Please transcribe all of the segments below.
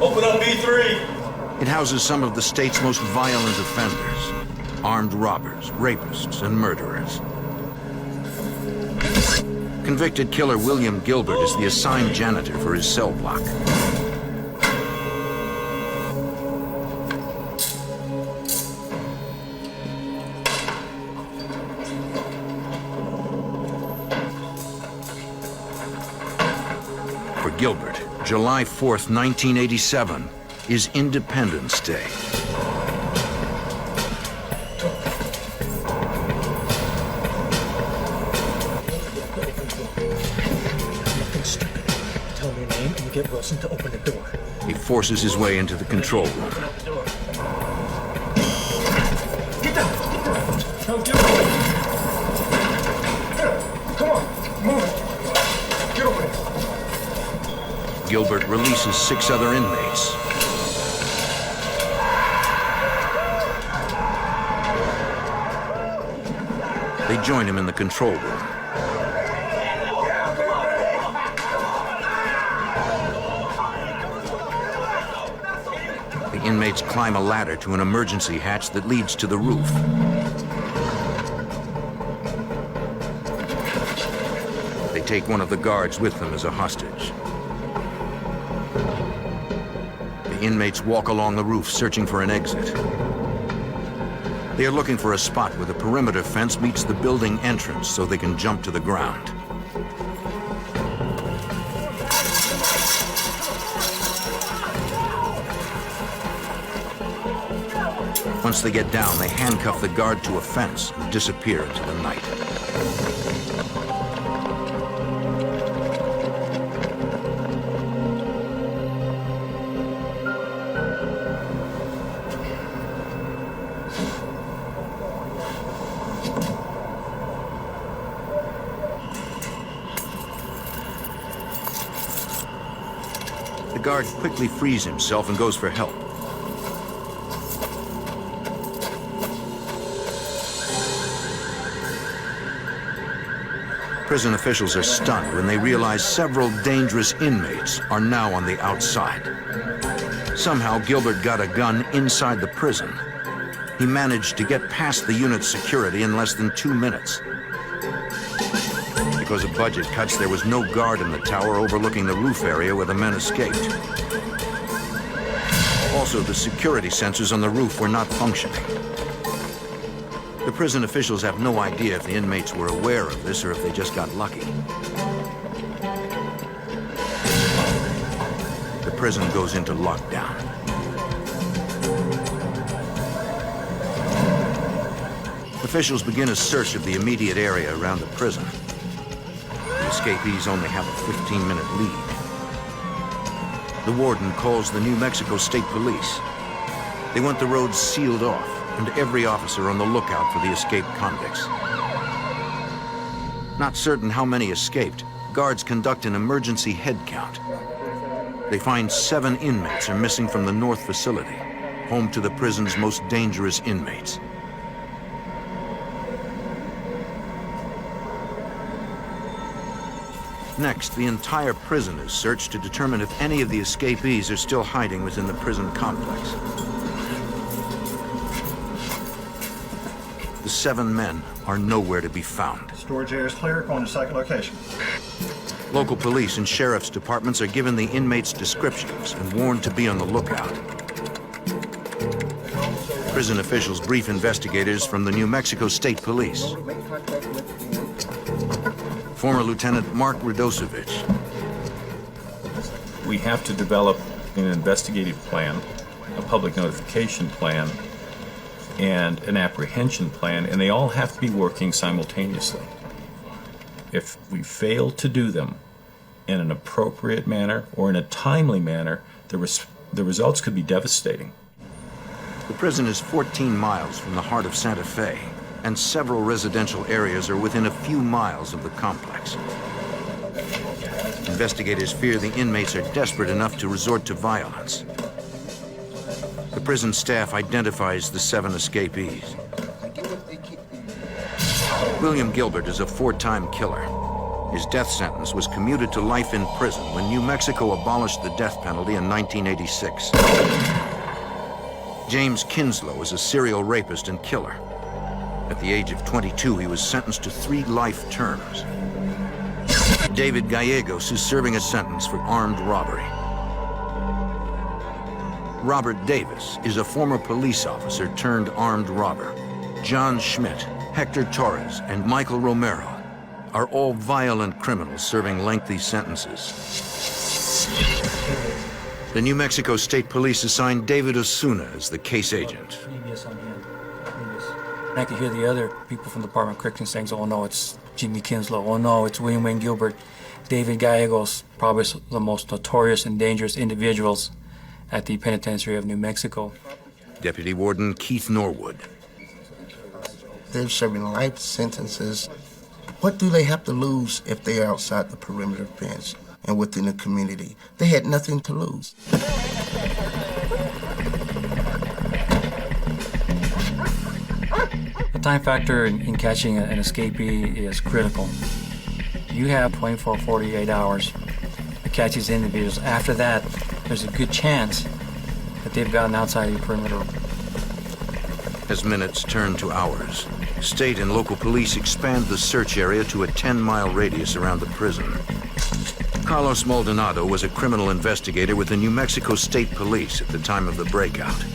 Open up B3. It houses some of the state's most violent offenders. Armed robbers, rapists, and murderers. Convicted killer William Gilbert is the assigned janitor for his cell block. For Gilbert, July 4th, 1987 is Independence Day. Tell me your name and you get Wilson to open the door. He forces his way into the control room. Open up the door. Get down! Don't do it! Come on, move it! Get over there! Gilbert releases 6 other inmates. They join him in the control room. The inmates climb a ladder to an emergency hatch that leads to the roof. They take one of the guards with them as a hostage. The inmates walk along the roof searching for an exit. They are looking for a spot where the perimeter fence meets the building entrance so they can jump to the ground. Once they get down, they handcuff the guard to a fence and disappear into the night. The guard quickly frees himself and goes for help. Prison officials are stunned when they realize several dangerous inmates are now on the outside. Somehow, Gilbert got a gun inside the prison. He managed to get past the unit's security in less than 2 minutes. Because of budget cuts, there was no guard in the tower overlooking the roof area where the men escaped. Also, the security sensors on the roof were not functioning. The prison officials have no idea if the inmates were aware of this or if they just got lucky. The prison goes into lockdown. Officials begin a search of the immediate area around the prison. The escapees only have a 15-minute lead. The warden calls the New Mexico State Police. They want the roads sealed off and every officer on the lookout for the escaped convicts. Not certain how many escaped, guards conduct an emergency head count. They find 7 inmates are missing from the north facility, home to the prison's most dangerous inmates. Next, the entire prison is searched to determine if any of the escapees are still hiding within the prison complex. The 7 men are nowhere to be found. Storage area is clear. Going to second location. Local police and sheriff's departments are given the inmates' descriptions and warned to be on the lookout. Prison officials brief investigators from the New Mexico State Police. Former Lieutenant Mark Radosevich. We have to develop an investigative plan, a public notification plan, and an apprehension plan, and they all have to be working simultaneously. If we fail to do them in an appropriate manner or in a timely manner, the results could be devastating. The prison is 14 miles from the heart of Santa Fe, and several residential areas are within a few miles of the complex. Investigators fear the inmates are desperate enough to resort to violence. The prison staff identifies the 7 escapees. William Gilbert is a 4-time killer. His death sentence was commuted to life in prison when New Mexico abolished the death penalty in 1986. James Kinslow is a serial rapist and killer. At the age of 22, he was sentenced to 3 life terms. David Gallegos is serving a sentence for armed robbery. Robert Davis is a former police officer turned armed robber. John Schmidt, Hector Torres, and Michael Romero are all violent criminals serving lengthy sentences. The New Mexico State Police assigned David Osuna as the case agent. I could hear the other people from the Department of Corrections saying, oh no, it's Jimmy Kinslow, oh no, it's William Wayne Gilbert. David Gallegos, probably the most notorious and dangerous individuals at the penitentiary of New Mexico. Deputy Warden Keith Norwood. They're serving life sentences. What do they have to lose if they are outside the perimeter fence and within the community? They had nothing to lose. The time factor in catching an escapee is critical. You have 24, 48 hours to catch these individuals. After that, there's a good chance that they've gotten outside the perimeter. As minutes turn to hours, state and local police expand the search area to a 10-mile radius around the prison. Carlos Maldonado was a criminal investigator with the New Mexico State Police at the time of the breakout.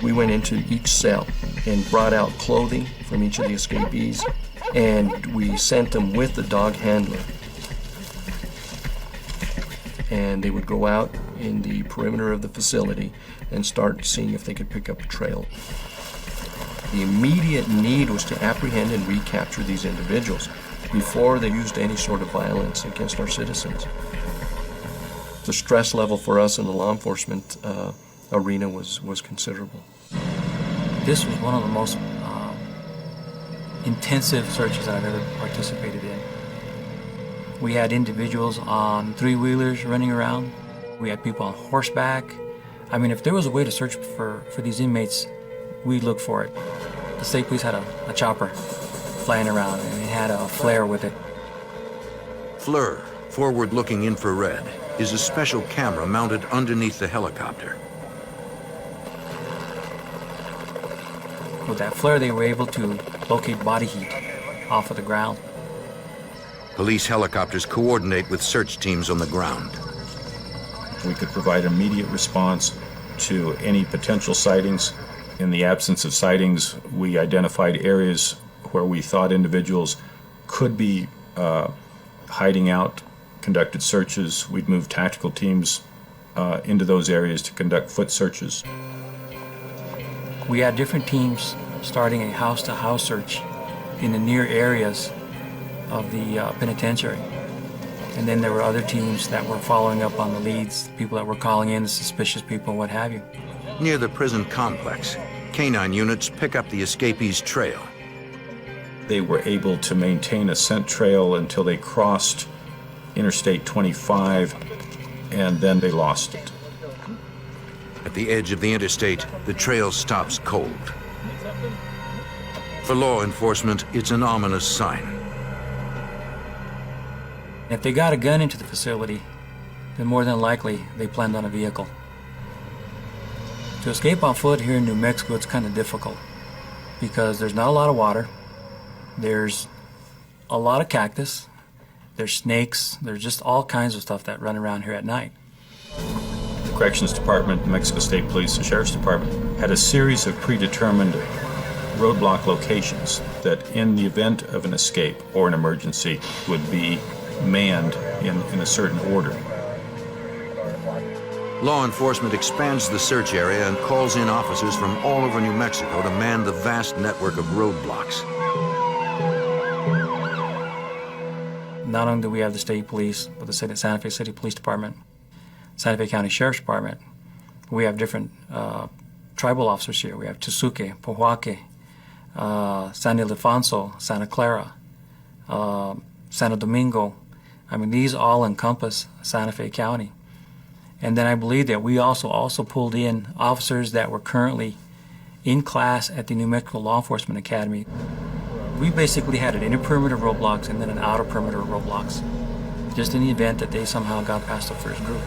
We went into each cell and brought out clothing from each of the escapees, and we sent them with the dog handler. And they would go out in the perimeter of the facility and start seeing if they could pick up a trail. The immediate need was to apprehend and recapture these individuals before they used any sort of violence against our citizens. The stress level for us in the law enforcement arena was considerable. This was one of the most intensive searches that I've ever participated in. We had individuals on 3-wheelers running around. We had people on horseback. I mean, if there was a way to search for these inmates, we'd look for it. The state police had a chopper flying around, and it had a flare with it. FLIR, forward-looking infrared, is a special camera mounted underneath the helicopter. With that flare, they were able to locate body heat off of the ground. Police helicopters coordinate with search teams on the ground. We could provide immediate response to any potential sightings. In the absence of sightings, we identified areas where we thought individuals could be hiding out, conducted searches. We'd move tactical teams into those areas to conduct foot searches. We had different teams starting a house-to-house search in the near areas of the penitentiary. And then there were other teams that were following up on the leads, people that were calling in, the suspicious people, what have you. Near the prison complex, canine units pick up the escapees' trail. They were able to maintain a scent trail until they crossed Interstate 25, and then they lost it. At the edge of the interstate, the trail stops cold. For law enforcement, it's an ominous sign. If they got a gun into the facility, then more than likely they planned on a vehicle. To escape on foot here in New Mexico, it's kind of difficult because there's not a lot of water, there's a lot of cactus, there's snakes, there's just all kinds of stuff that run around here at night. The Corrections Department, the Mexico State Police, the Sheriff's Department had a series of predetermined roadblock locations that in the event of an escape or an emergency would be manned in a certain order. Law enforcement expands the search area and calls in officers from all over New Mexico to man the vast network of roadblocks. Not only do we have the state police, but the Santa Fe City Police Department, Santa Fe County Sheriff's Department, we have different tribal officers here. We have Tusuque, Pojoaque, San Ildefonso, Santa Clara, Santo Domingo. I mean, these all encompass Santa Fe County. And then I believe that we also pulled in officers that were currently in class at the New Mexico Law Enforcement Academy. We basically had an inner perimeter roadblocks and then an outer perimeter roadblocks, just in the event that they somehow got past the first group.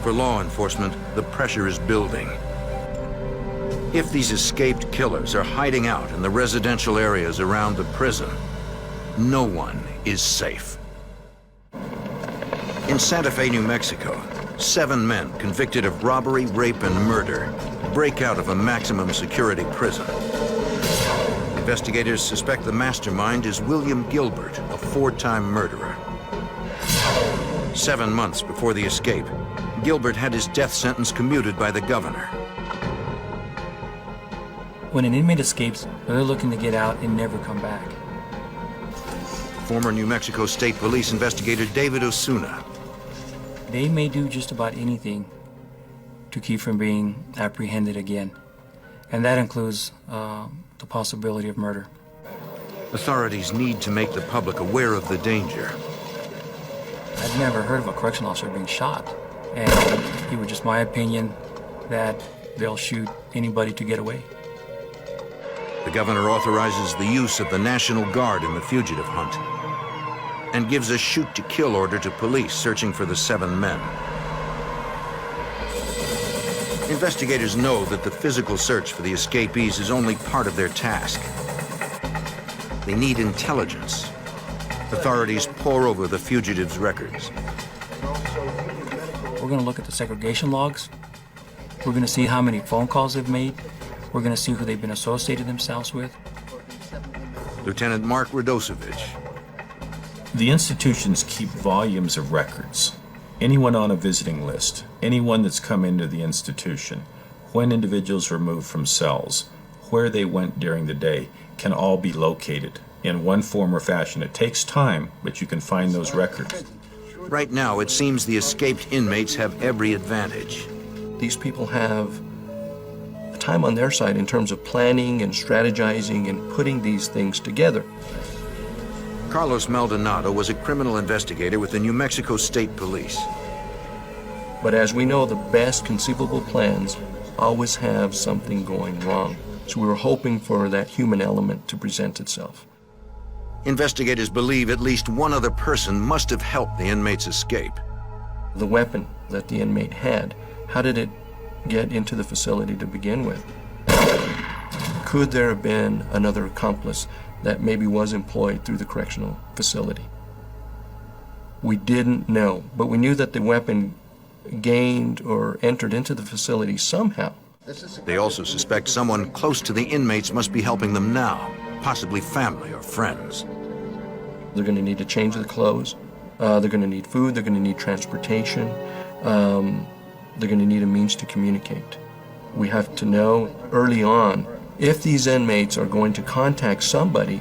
For law enforcement, the pressure is building. If these escaped killers are hiding out in the residential areas around the prison, no one is safe. In Santa Fe, New Mexico, 7 men convicted of robbery, rape, and murder break out of a maximum security prison. Investigators suspect the mastermind is William Gilbert, a 4-time murderer. 7 months before the escape, Gilbert had his death sentence commuted by the governor. When an inmate escapes, they're looking to get out and never come back. Former New Mexico State Police investigator David Osuna. They may do just about anything to keep from being apprehended again, and that includes the possibility of murder. Authorities need to make the public aware of the danger. I've never heard of a correctional officer being shot, and it was just my opinion that they'll shoot anybody to get away. The governor authorizes the use of the National Guard in the fugitive hunt and gives a shoot-to-kill order to police searching for the 7 men. Investigators know that the physical search for the escapees is only part of their task. They need intelligence. Authorities pore over the fugitives' records. We're going to look at the segregation logs. We're going to see how many phone calls they've made. We're going to see who they've been associated themselves with. Lieutenant Mark Radosevich. The institutions keep volumes of records. Anyone on a visiting list, anyone that's come into the institution, when individuals were moved from cells, where they went during the day, can all be located in one form or fashion. It takes time, but you can find those records. Right now, it seems the escaped inmates have every advantage. These people have time on their side in terms of planning and strategizing and putting these things together. Carlos Maldonado was a criminal investigator with the New Mexico State Police. But as we know, the best conceivable plans always have something going wrong. So we were hoping for that human element to present itself. Investigators believe at least one other person must have helped the inmates escape. The weapon that the inmate had, how did it get into the facility to begin with? Could there have been another accomplice that maybe was employed through the correctional facility? We didn't know, but we knew that the weapon gained or entered into the facility somehow. They also suspect someone close to the inmates must be helping them now, possibly family or friends. They're going to need to change their clothes. They're going to need food. They're going to need transportation. They're going to need a means to communicate. We have to know early on, if these inmates are going to contact somebody,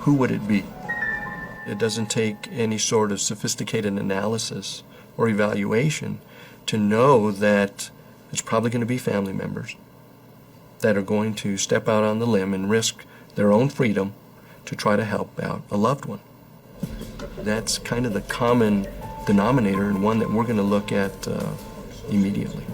who would it be? It doesn't take any sort of sophisticated analysis or evaluation to know that it's probably going to be family members that are going to step out on the limb and risk their own freedom to try to help out a loved one. That's kind of the common denominator and one that we're going to look at immediately.